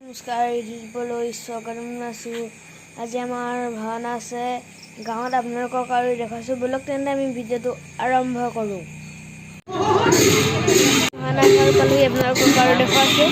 নমস্কাৰ, দিবলৈ স্বাগতম আছোঁ। আজি আমাৰ ভাওনা আছে গাঁৱত, আপোনালোকক আৰু দেখাইছোঁ। বলক তেন্তে আমি ভিডিঅ'টো আৰম্ভ কৰোঁ। ভাওনা চাই পালেহি আপোনালোকক আৰু দেখাইছোঁ।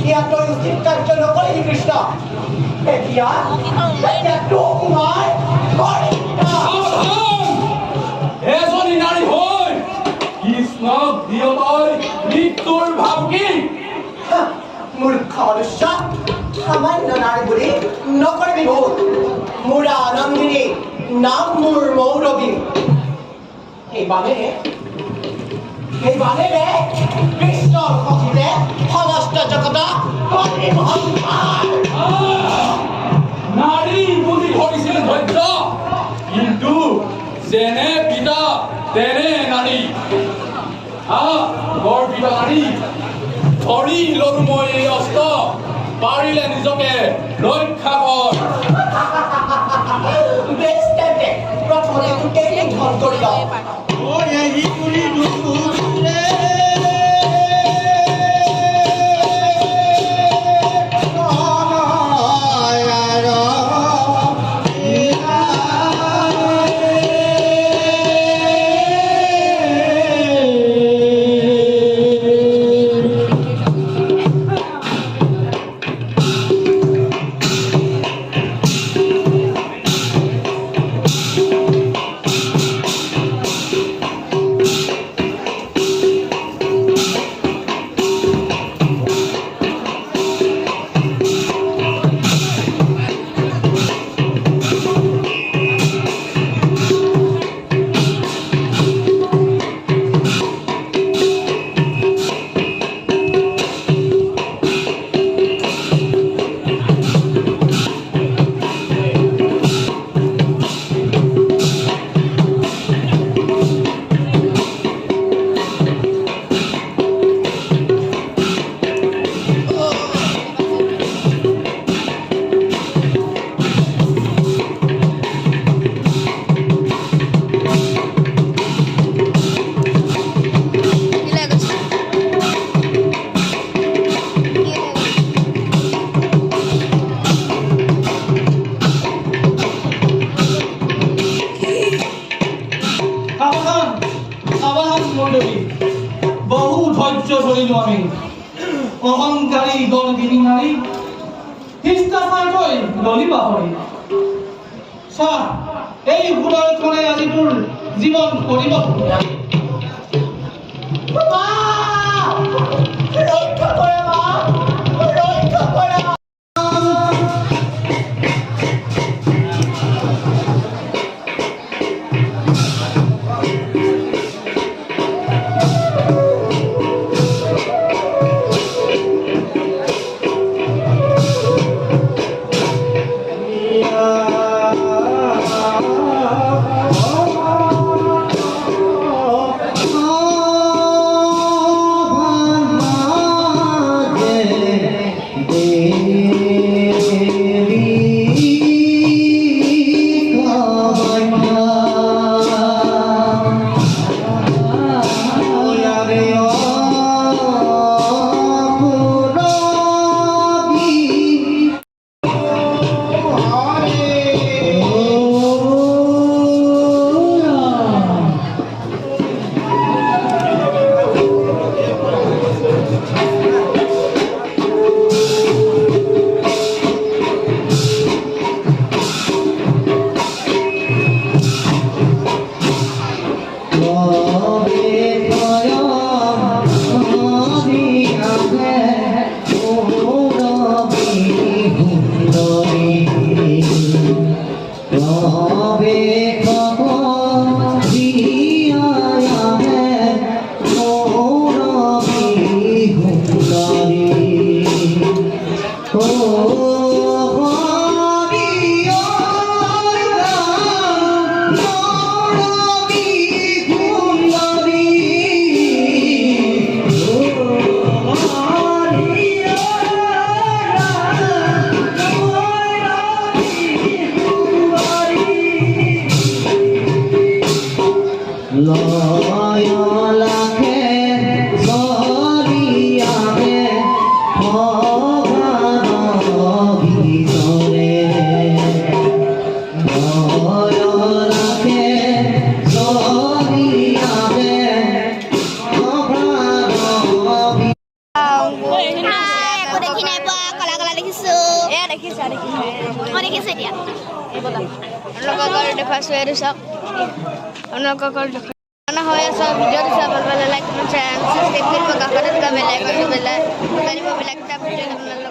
ইয়াতকৈ উচিত কাৰ্য নকৰিলি কৃষ্ণ এতিয়া এজনী নাৰী হৈ কৃষ্ণক দিয় তই মৃত্যুৰ ভাবুকি মূৰ্খ মনুষ্য সামান্য নাৰী বুলি নকৰিবি ভুল মোৰ আনন্দিনী নাম মোৰ মৌৰৱী সেইবাবেহে কৃষ্ণৰ সখীৰে সমস্ত জগত নাৰী বুলি ধৰিছিল ধৈৰ্য কিন্তু যেনে পিতা তেনে নাৰী গৰ্বিত নাৰী ধৰি ললো মই এই অস্ত্ৰ পাৰিলে নিজকে ৰক্ষা কৰ প্ৰথমতে গোটেই ধন কৰি লওঁ বহু ধৈর্য ধরিল আমি অহংকারী গর্বিনী নারী শিষ্টাচাৰকৈ ললি পাহৰি চাহ এই ভুলৰ কোণে আজি তোৰ জীৱন কৰিব ৰক্ষা কৰা মা ৰক্ষা কৰা একো দেখি নাই পোৱা কলা কলা দেখিছোঁ এয়া দেখিছা দেখিছা মই দেখিছোঁ এতিয়া আপোনালোকক আৰু দেখুৱাইছোঁ এইটো চাওক আপোনালোকক আৰু দেখুৱাই হৈ আছে ভিডিঅ'টো চাই ভাল পালে লাইক কমেণ্ট শ্বেয়াৰ ছাবস্ক্ৰাইব কৰিব কাষতে থকা বেল আইকনটো জানিব বেলেগ এটা ভিডিঅ'ত আপোনালোকে